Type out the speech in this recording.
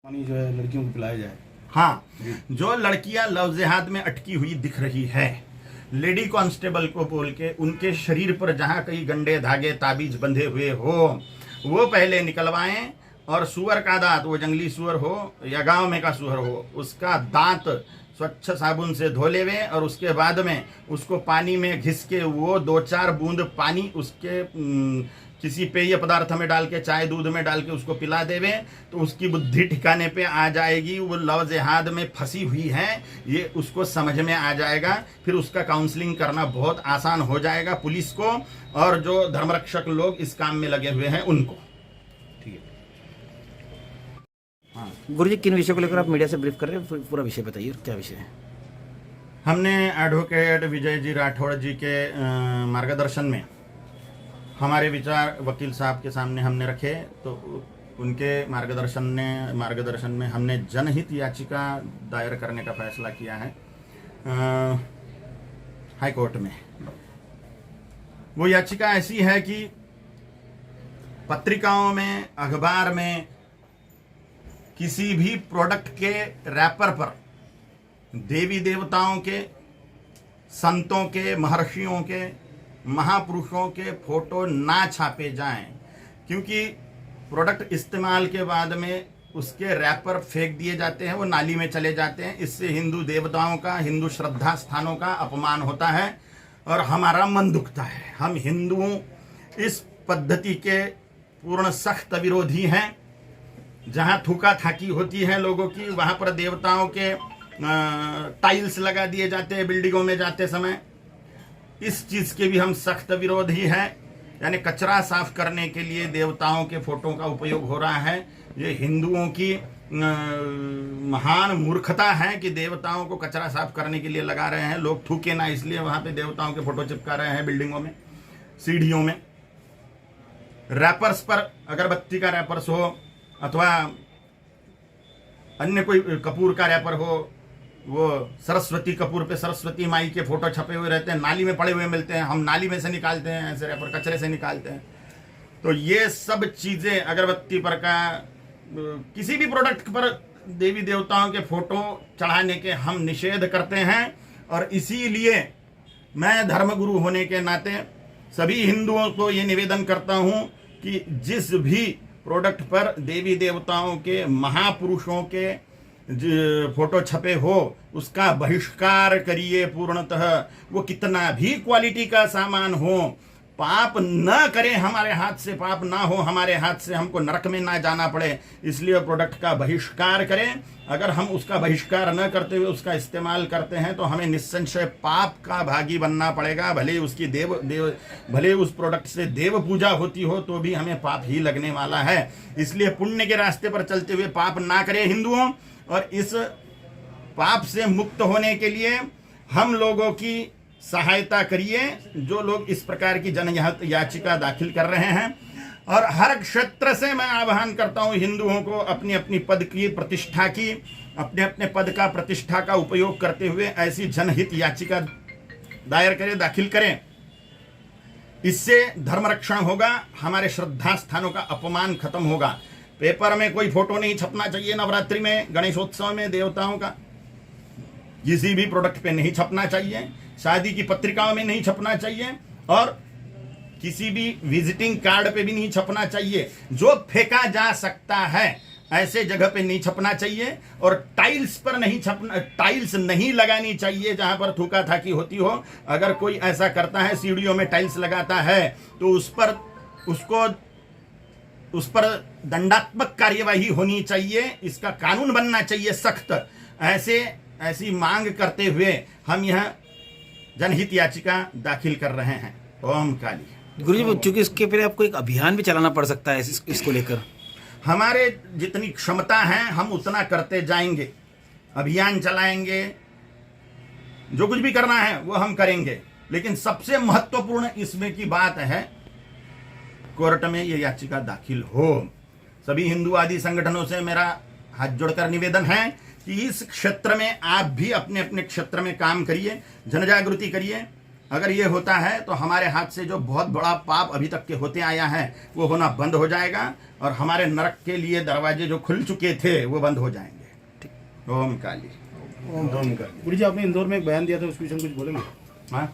पानी जो है लड़कियों को पिलाया जाए। हाँ, जो लड़कियां लव जिहाद में अटकी हुई दिख रही है, लेडी कांस्टेबल को बोल के उनके शरीर पर जहां कहीं गंडे धागे ताबीज बंधे हुए हो वो पहले निकलवाएं, और सुअर का दांत, वो जंगली सुअर हो या गांव में का सुअर हो, उसका दांत स्वच्छ साबुन से धो लेवे और उसके बाद में उसको पानी में घिस के वो 2-4 बूंद पानी उसके किसी पेय पदार्थ में डाल के, चाय दूध में डाल के उसको पिला देवे, तो उसकी बुद्धि ठिकाने पे आ जाएगी। वो लव जिहाद में फंसी हुई है ये उसको समझ में आ जाएगा। फिर उसका काउंसलिंग करना बहुत आसान हो जाएगा पुलिस को और जो धर्मरक्षक लोग इस काम में लगे हुए हैं उनको। ठीक है। हाँ गुरु जी, किन विषयों को लेकर आप मीडिया से ब्रीफ कर रहे हैं? पूरा विषय बताइए, क्या विषय है? हमने एडवोकेट विजय जी राठौड़ जी के मार्गदर्शन में हमारे विचार वकील साहब के सामने हमने रखे, तो उनके मार्गदर्शन में हमने जनहित याचिका दायर करने का फैसला किया है हाई कोर्ट में। वो याचिका ऐसी है कि पत्रिकाओं में, अखबार में किसी भी प्रोडक्ट के रैपर पर देवी देवताओं के, संतों के, महर्षियों के, महापुरुषों के फोटो ना छापे जाएं, क्योंकि प्रोडक्ट इस्तेमाल के बाद में उसके रैपर फेंक दिए जाते हैं, वो नाली में चले जाते हैं। इससे हिंदू देवताओं का, हिंदू श्रद्धा स्थानों का अपमान होता है और हमारा मन दुखता है। हम हिंदुओं इस पद्धति के पूर्ण सख्त विरोधी हैं। जहाँ थूका थाकी होती है लोगों की, वहाँ पर देवताओं के टाइल्स लगा दिए जाते हैं बिल्डिंगों में जाते समय। इस चीज़ के भी हम सख्त विरोधी हैं। यानी कचरा साफ करने के लिए देवताओं के फोटो का उपयोग हो रहा है। ये हिंदुओं की महान मूर्खता है कि देवताओं को कचरा साफ करने के लिए लगा रहे हैं। लोग थूके ना इसलिए वहाँ पे देवताओं के फोटो चिपका रहे हैं बिल्डिंगों में, सीढ़ियों में। रैपर्स पर अगरबत्ती का रैपर्स हो अथवा अन्य कोई कपूर का रैपर हो, वो सरस्वती कपूर पे सरस्वती माई के फोटो छपे हुए रहते हैं, नाली में पड़े हुए मिलते हैं, हम नाली में से निकालते हैं, ऐसे रैपर कचरे से निकालते हैं। तो ये सब चीज़ें, अगरबत्ती पर का, किसी भी प्रोडक्ट पर देवी देवताओं के फोटो चढ़ाने के हम निषेध करते हैं। और इसीलिए मैं धर्मगुरु होने के नाते सभी हिंदुओं को ये निवेदन करता हूँ कि जिस भी प्रोडक्ट पर देवी देवताओं के, महापुरुषों के फोटो छपे हो उसका बहिष्कार करिए पूर्णतः। वो कितना भी क्वालिटी का सामान हो, पाप न करें, हमारे हाथ से पाप ना हो, हमारे हाथ से हमको नरक में ना जाना पड़े, इसलिए प्रोडक्ट का बहिष्कार करें। अगर हम उसका बहिष्कार न करते हुए उसका इस्तेमाल करते हैं तो हमें निस्संशय पाप का भागी बनना पड़ेगा। भले उसकी भले उस प्रोडक्ट से देव पूजा होती हो तो भी हमें पाप ही लगने वाला है। इसलिए पुण्य के रास्ते पर चलते हुए पाप ना करें हिंदुओं। और इस पाप से मुक्त होने के लिए हम लोगों की सहायता करिए, जो लोग इस प्रकार की जनहित याचिका दाखिल कर रहे हैं। और हर क्षेत्र से मैं आह्वान करता हूं हिंदुओं को अपनी अपनी पद की प्रतिष्ठा की, अपने अपने पद का प्रतिष्ठा का उपयोग करते हुए ऐसी जनहित याचिका दायर करें, दाखिल करें। इससे धर्म रक्षण होगा, हमारे श्रद्धा स्थानों का अपमान खत्म होगा। पेपर में कोई फोटो नहीं छपना चाहिए नवरात्रि में, गणेशोत्सव में देवताओं का किसी भी प्रोडक्ट पे नहीं छपना चाहिए, शादी की पत्रिकाओं में नहीं छपना चाहिए और किसी भी विजिटिंग कार्ड पे भी नहीं छपना चाहिए। जो फेंका जा सकता है ऐसे जगह पे नहीं छपना चाहिए। और टाइल्स पर नहीं छपना, टाइल्स नहीं लगानी चाहिए जहां पर थूका थाकी होती हो। अगर कोई ऐसा करता है, सीढ़ियों में टाइल्स लगाता है, तो उस पर दंडात्मक कार्यवाही होनी चाहिए। इसका कानून बनना चाहिए सख्त। ऐसी मांग करते हुए हम यह जनहित याचिका दाखिल कर रहे हैं। ओम काली। गुरु जी, चूंकि इसके पहले आपको एक अभियान भी चलाना पड़ सकता है इसको लेकर। हमारे जितनी क्षमता है हम उतना करते जाएंगे, अभियान चलाएंगे, जो कुछ भी करना है वो हम करेंगे। लेकिन सबसे महत्वपूर्ण इसमें की बात है कोर्ट में ये याचिका दाखिल हो। सभी हिंदूवादी संगठनों से मेरा हाथ जोड़कर निवेदन है कि इस क्षेत्र में आप भी अपने अपने क्षेत्र में काम करिए, जनजागृति करिए। अगर ये होता है तो हमारे हाथ से जो बहुत बड़ा पाप अभी तक के होते आया है वो होना बंद हो जाएगा और हमारे नरक के लिए दरवाजे जो खुल चुके थे वो बंद हो जाएंगे। ओम काली। गुरु जी, आपने इंदौर में एक बयान दिया था, उस विषय में कुछ बोलेंगे? हाँ,